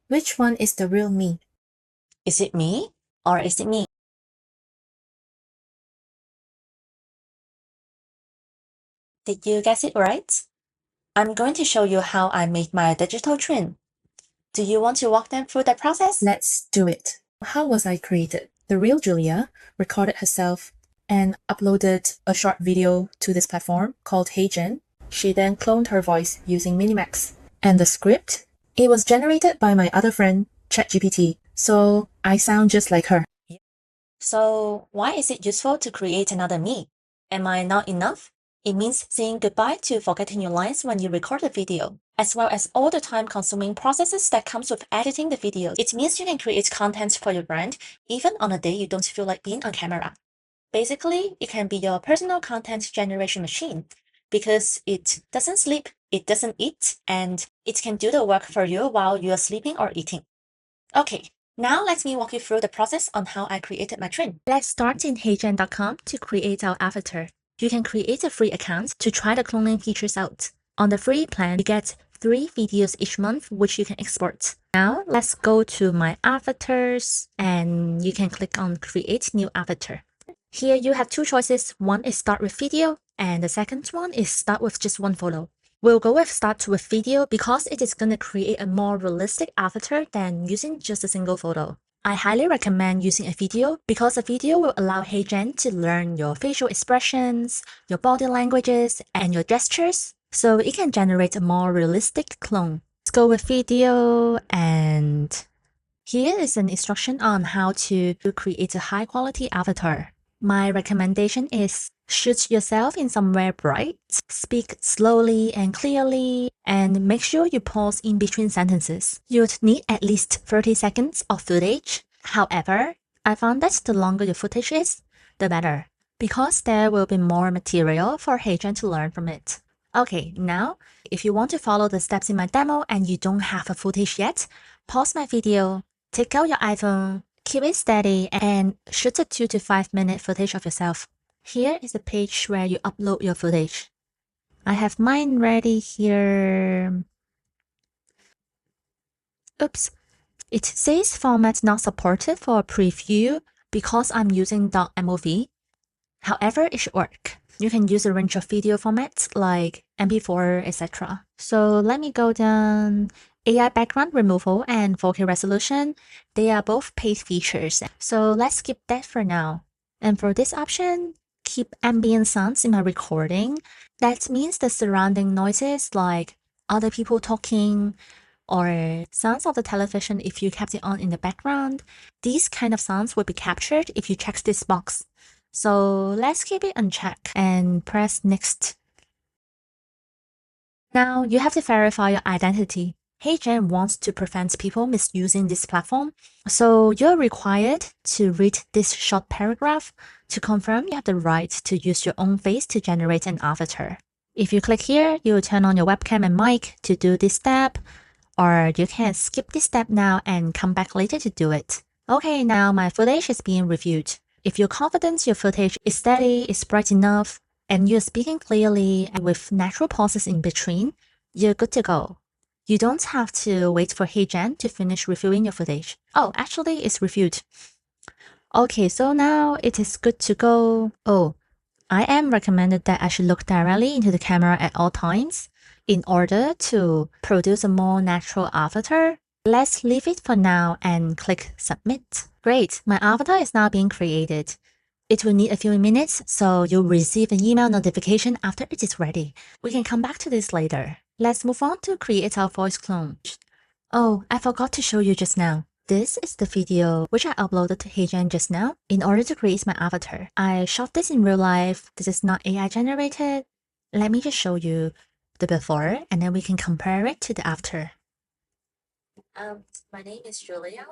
Which one is the real me? Is it me or is it me? Did you guess it right? I'm going to show you how I made my digital twin. Do you want to walk them through the process? Let's do it. How was I created? The real Julia recorded herself and uploaded a short video to this platform called HeyGen. She then cloned her voice using Minimax. And the script? It was generated by my other friend, ChatGPT, so I sound just like her. So why is it useful to create another me? Am I not enough? It means saying goodbye to forgetting your lines when you record a video, as well as all the time-consuming processes that comes with editing the video. It means you can create content for your brand, even on a day you don't feel like being on camera. Basically, it can be your personal content generation machine, because it doesn't sleep, it doesn't eat, and it can do the work for you while you're sleeping or eating. Okay, now let me walk you through the process on how I created my twin. Let's start in HeyGen.com to create our avatar. You can create a free account to try the cloning features out. On the free plan, you get 3 videos each month, which you can export. Now, let's go to my avatars, and you can click on Create New Avatar. Here you have 2 choices. One is start with video, and the second one is start with just one photo. We'll go with start with video because it is going to create a more realistic avatar than using just a single photo. I highly recommend using a video because a video will allow HeyGen to learn your facial expressions, your body languages, and your gestures, so it can generate a more realistic clone. Let's go with video, and here is an instruction on how to create a high-quality avatar. My recommendation is shoot yourself in somewhere bright, speak slowly and clearly, and make sure you pause in between sentences. You'd need at least 30 seconds of footage. However, I found that the longer your footage is, the better, because there will be more material for HeyGen to learn from it. Okay, now, if you want to follow the steps in my demo and you don't have a footage yet, pause my video, take out your iPhone, keep it steady, and shoot a 2 to 5 minute footage of yourself. Here is the page where you upload your footage. I have mine ready here. Oops. It says format not supported for preview because I'm using .mov. However, it should work. You can use a range of video formats like MP4, etc. So let me go down. AI background removal and 4K resolution, they are both paid features. So let's skip that for now. And for this option, keep ambient sounds in my recording. That means the surrounding noises like other people talking or sounds of the television if you kept it on in the background. These kind of sounds will be captured if you check this box. So let's keep it unchecked and press next. Now you have to verify your identity. HeyGen wants to prevent people misusing this platform, so you're required to read this short paragraph to confirm you have the right to use your own face to generate an avatar. If you click here, you'll turn on your webcam and mic to do this step, or you can skip this step now and come back later to do it. Okay, now my footage is being reviewed. If you're confident your footage is steady, is bright enough, and you're speaking clearly and with natural pauses in between, you're good to go. You don't have to wait for HeyGen to finish reviewing your footage. Oh, actually, it's reviewed. Okay, so now it is good to go. Oh, I am recommended that I should look directly into the camera at all times in order to produce a more natural avatar. Let's leave it for now and click submit. Great, my avatar is now being created. It will need a few minutes, so you'll receive an email notification after it is ready. We can come back to this later. Let's move on to create our voice clone. Oh, I forgot to show you just now. This is the video which I uploaded to HeyGen just now in order to create my avatar. I shot this in real life. This is not AI generated. Let me just show you the before and then we can compare it to the after. My name is Julia.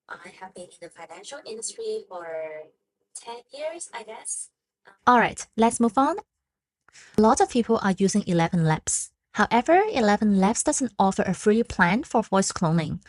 I have been in the financial industry for 10 years, I guess. Alright, let's move on. A lot of people are using 11 Labs. However, 11 Labs doesn't offer a free plan for voice cloning.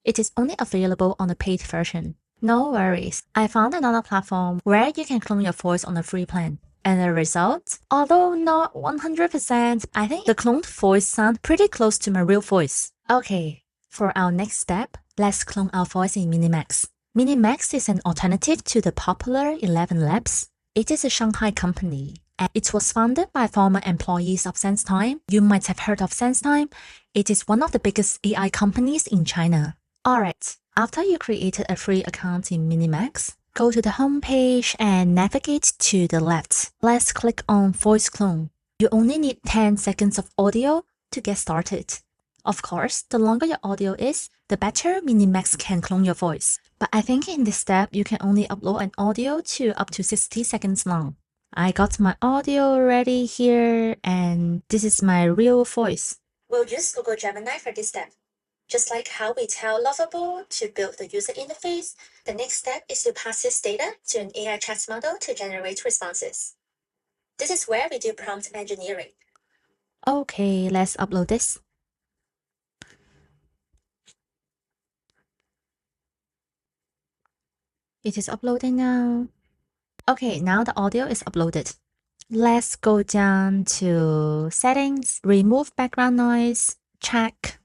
It is only available on the paid version. No worries, I found another platform where you can clone your voice on a free plan. And the result, although not 100%, I think the cloned voice sounds pretty close to my real voice. Okay, For our next step, let's clone our voice in Minimax. Minimax is an alternative to the popular 11 Labs. It is a Shanghai company, and it was founded by former employees of SenseTime. You might have heard of SenseTime. It is one of the biggest AI companies in China. Alright, after you created a free account in Minimax, go to the home page and navigate to the left. Let's click on Voice Clone. You only need 10 seconds of audio to get started. Of course, the longer your audio is, the better Minimax can clone your voice. But I think in this step, you can only upload an audio to up to 60 seconds long. I got my audio ready here, and this is my real voice. We'll use Google Gemini for this step. Just like how we tell Lovable to build the user interface, the next step is to pass this data to an AI chat model to generate responses. This is where we do prompt engineering. Okay, let's upload this. It is uploading now. Okay, now the audio is uploaded. Let's go down to settings, remove background noise, check.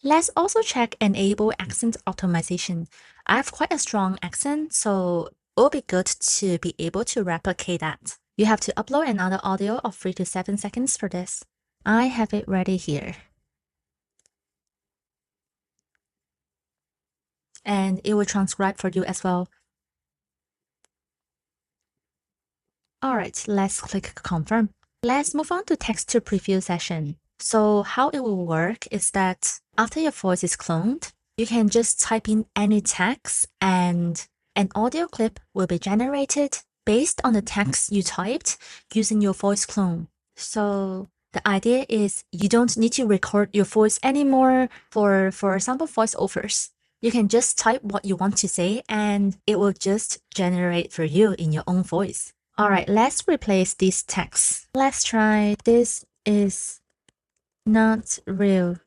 Let's also check enable accent optimization. I have quite a strong accent, so it will be good to be able to replicate that. You have to upload another audio of 3 to 7 seconds for this. I have it ready here. And it will transcribe for you as well. Alright, let's click confirm. Let's move on to text to preview session. So how it will work is that after your voice is cloned, you can just type in any text and an audio clip will be generated based on the text you typed using your voice clone. So the idea is you don't need to record your voice anymore for example, voiceovers. You can just type what you want to say and it will just generate for you in your own voice. Alright, let's replace this text. Let's try this is not real.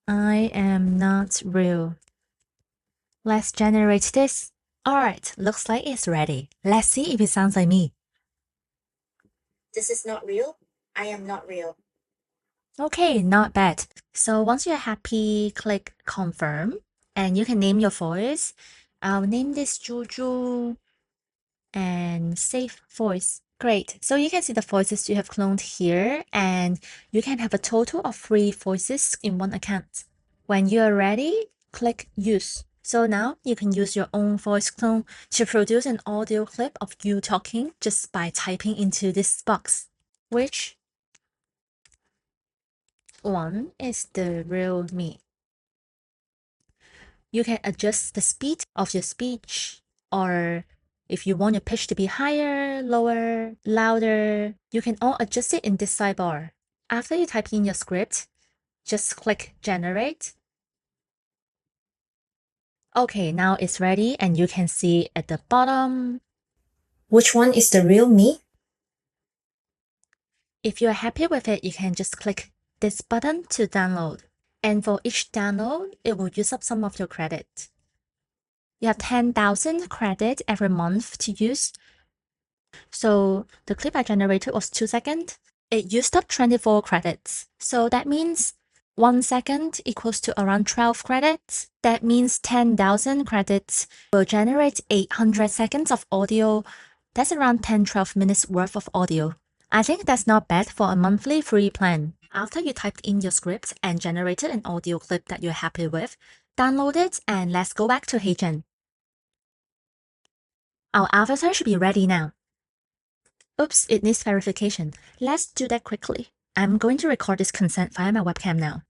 I am not real. Let's generate this. Alright, looks like it's ready. Let's see if it sounds like me. This is not real. I am not real. Okay, not bad. So once you're happy, click confirm and you can name your voice. I'll name this Juju and save voice. Great. So you can see the voices you have cloned here and you can have a total of 3 voices in one account. When you are ready, click use. So now you can use your own voice clone to produce an audio clip of you talking just by typing into this box. Which one is the real me? You can adjust the speed of your speech, or if you want your pitch to be higher, lower, louder, you can all adjust it in this sidebar. After you type in your script, just click generate. Okay, now it's ready and you can see at the bottom. Which one is the real me? If you're happy with it, you can just click this button to download. And for each download, it will use up some of your credit. You have 10,000 credit every month to use. So the clip I generated was 2 seconds. It used up 24 credits. So that means 1 second equals to around 12 credits. That means 10,000 credits will generate 800 seconds of audio. That's around 10-12 minutes worth of audio. I think that's not bad for a monthly free plan. After you typed in your script and generated an audio clip that you're happy with, download it and let's go back to HeyGen. Our avatar should be ready now. Oops, it needs verification. Let's do that quickly. I'm going to record this consent via my webcam now.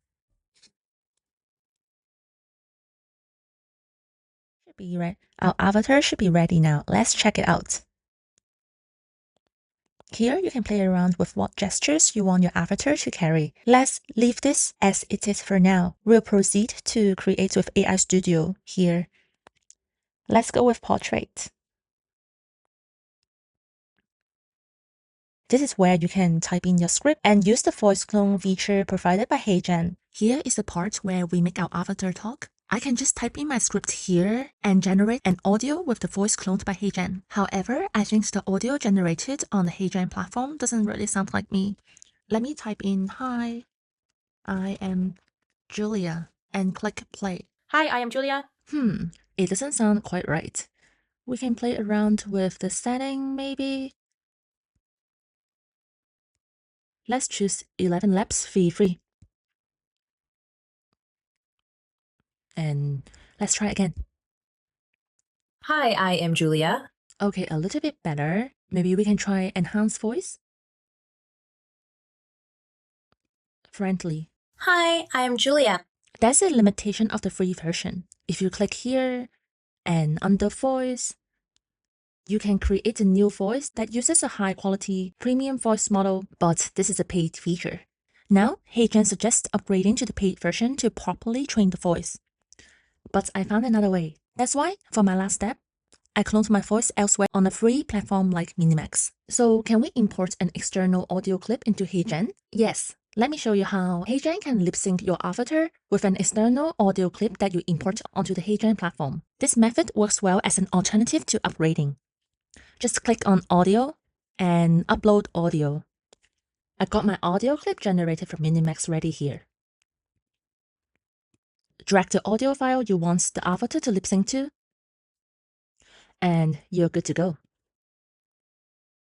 Our avatar should be ready now. Let's check it out. Here you can play around with what gestures you want your avatar to carry. Let's leave this as it is for now. We'll proceed to create with AI Studio here. Let's go with portrait. This is where you can type in your script and use the voice clone feature provided by HeyGen. Here is the part where we make our avatar talk. I can just type in my script here and generate an audio with the voice cloned by HeyGen. However, I think the audio generated on the HeyGen platform doesn't really sound like me. Let me type in, "Hi, I am Julia and click play. Hi, I am Julia. It doesn't sound quite right. We can play around with the setting maybe. Let's choose 11 laps free. And let's try again. Hi, I am Julia. Okay, a little bit better. Maybe we can try enhanced voice. Friendly. Hi, I am Julia. That's a limitation of the free version. If you click here and under voice, you can create a new voice that uses a high quality premium voice model, but this is a paid feature. Now, HeyGen suggests upgrading to the paid version to properly train the voice. But I found another way. That's why, for my last step, I cloned my voice elsewhere on a free platform like Minimax. So can we import an external audio clip into HeyGen? Yes. Let me show you how HeyGen can lip sync your avatar with an external audio clip that you import onto the HeyGen platform. This method works well as an alternative to upgrading. Just click on audio and upload audio. I got my audio clip generated from Minimax ready here. Drag the audio file you want the avatar to lip sync to, and you're good to go.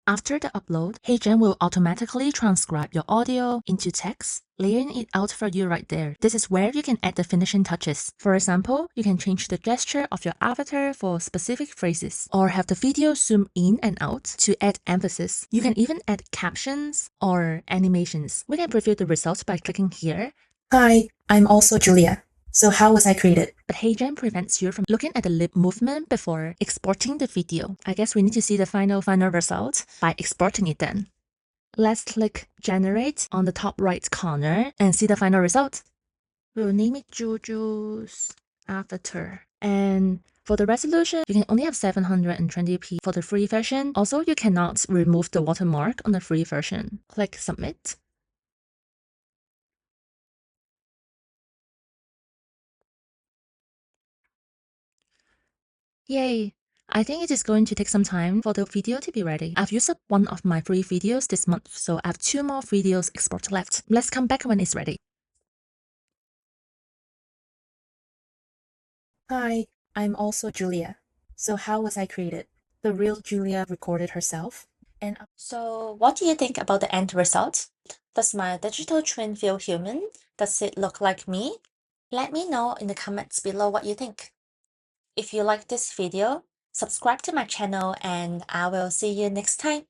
After the upload, HeyGen will automatically transcribe your audio into text, layering it out for you right there. This is where you can add the finishing touches. For example, you can change the gesture of your avatar for specific phrases, or have the video zoom in and out to add emphasis. You can even add captions or animations. We can preview the results by clicking here. Hi, I'm also Julia. So how was I created? But HeyGen prevents you from looking at the lip movement before exporting the video. I guess we need to see the final result by exporting it then. Let's click Generate on the top right corner and see the final result. We'll name it Juju's Avatar. And for the resolution, you can only have 720p for the free version. Also, you cannot remove the watermark on the free version. Click Submit. Yay! I think it is going to take some time for the video to be ready. I've used up one of my free videos this month, so I have 2 more videos export left. Let's come back when it's ready. Hi, I'm also Julia. So how was I created? The real Julia recorded herself and So what do you think about the end result? Does my digital twin feel human? Does it look like me? Let me know in the comments below what you think. If you like this video, subscribe to my channel and I will see you next time.